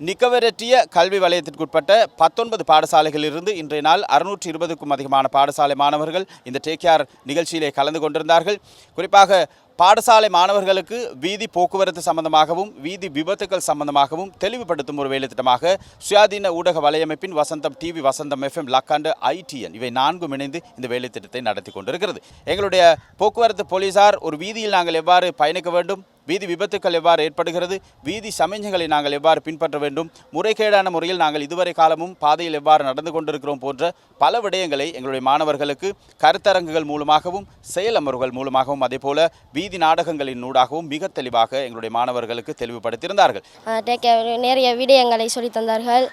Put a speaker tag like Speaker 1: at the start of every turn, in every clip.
Speaker 1: நிக்கவரெட்டிய கல்வி வலயத்திற்குட்பட்ட 19 பாடசாலைகளிலிருந்து இன்றைய நாள் 620க்கும் அதிகமான பாடசாலை மாணவர்கள் இந்த டேக் நிகழ்ச்சியிலே கலந்து கொண்டிருந்தார்கள். குறிப்பாக பாடசாலை மாணவர்களுக்கு வீதி போக்குவரத்து சம்பந்தமாகவும் வீதி விபத்துக்கள் சம்பந்தமாகவும் தெளிவுபடுத்தும் ஒரு வேலைத்திட்டமாக சுயாதீன ஊடக வலையமைப்பின் வசந்தம் டிவி, வசந்தம் FM, லக்காண்டு ITN இவை 4 இணைந்து இந்த வேலைத்திட்டத்தை நடத்தி கொண்டிருக்கிறது. எங்களுடைய போக்குவரத்து போலீசார் ஒரு வீதியில் நாங்கள் எவ்வாறு பயணிக்க வேண்டும், வீதி விபத்துக்கள் எவ்வாறு ஏற்படுகிறது, வீதி சமிஞ்சைகளை நாங்கள் எவ்வாறு பின்பற்ற வேண்டும், முறைகேடான முறையில் நாங்கள் இதுவரை காலமும் பாதையில் எவ்வாறு நடந்து கொண்டிருக்கிறோம் போன்ற பல விடயங்களை எங்களுடைய மாணவர்களுக்கு கருத்தரங்குகள் மூலமாகவும் செயலமர்வுகள் மூலமாகவும் அதேபோல வீதி நாடகங்களின் ஊடாகவும் மிக தெளிவாக எங்களுடைய மாணவர்களுக்கு தெளிவுபடுத்தியிருந்தார்கள்.
Speaker 2: நிறைய விடயங்களை சொல்லி தந்தார்கள்.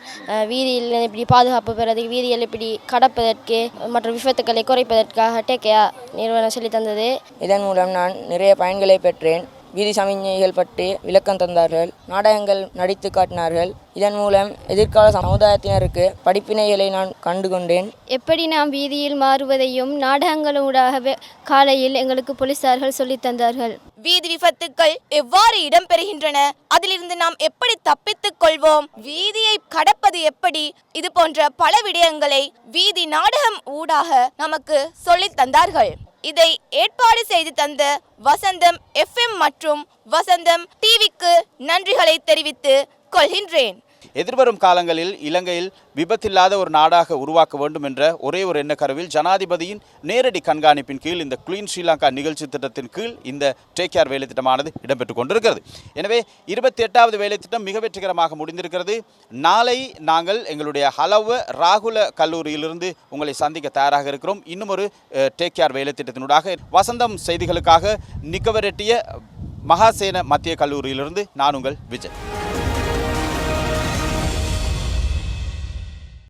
Speaker 2: வீதியில் இப்படி பாதுகாப்பு பெறுவதற்கு, வீதியில் இப்படி கடப்பதற்கு மற்றும் விபத்துக்களை குறைப்பதற்காக டேக்கையா நிறுவனம் சொல்லி தந்தது.
Speaker 3: இதன் மூலம் நான் நிறைய பயன்களை பெற்றேன். வீதி சமிஞ்சைகள் பற்றி விளக்கம் தந்தார்கள், நாடகங்கள் நடித்து காட்டினார்கள். இதன் மூலம் எதிர்கால சமுதாயத்தினருக்கு படிப்பினைகளை நான் கண்டுகொண்டேன்.
Speaker 2: எப்படி நாம் வீதியில் மாறுவதையும் நாடகங்களூடாக காலையில் எங்களுக்கு போலீசார்கள் சொல்லி தந்தார்கள்.
Speaker 4: வீதி விபத்துக்கள் எவ்வாறு இடம்பெறுகின்றன, அதிலிருந்து நாம் எப்படி தப்பித்துக் கொள்வோம், வீதியை கடப்பது எப்படி, இது போன்ற பல விடயங்களை வீதி நாடகம் ஊடாக நமக்கு சொல்லித் தந்தார்கள். இதை ஏற்பாடு செய்து தந்த வசந்தம் FM மற்றும் வசந்தம் டிவிக்கு நன்றிகளை தெரிவித்து கொள்கின்றேன்.
Speaker 1: எதிர்வரும் காலங்களில் இலங்கையில் விபத்தில்லாத ஒரு நாடாக உருவாக்க வேண்டும் என்ற ஒரே ஒரு எண்ணக்கருவில் ஜனாதிபதியின் நேரடி கண்காணிப்பின் கீழ் இந்த கிளீன் ஸ்ரீலங்கா நிகழ்ச்சி திட்டத்தின் கீழ் இந்த டேக் கேர் வேலைத்திட்டமானது இடம்பெற்றுக் கொண்டிருக்கிறது. எனவே 28வது வேலைத்திட்டம் மிக வெற்றிகரமாக முடிந்திருக்கிறது. நாளை நாங்கள் எங்களுடைய ஹலவ ராகுல கல்லூரியிலிருந்து உங்களை சந்திக்க தயாராக இருக்கிறோம். இன்னும் ஒரு டேக் கேர் வேலைத்திட்டத்தினூடாக வசந்தம் செய்திகளுக்காக நிக்கவரெட்டிய மகாசேன மத்திய கல்லூரியிலிருந்து நான் உங்கள் விஜய்.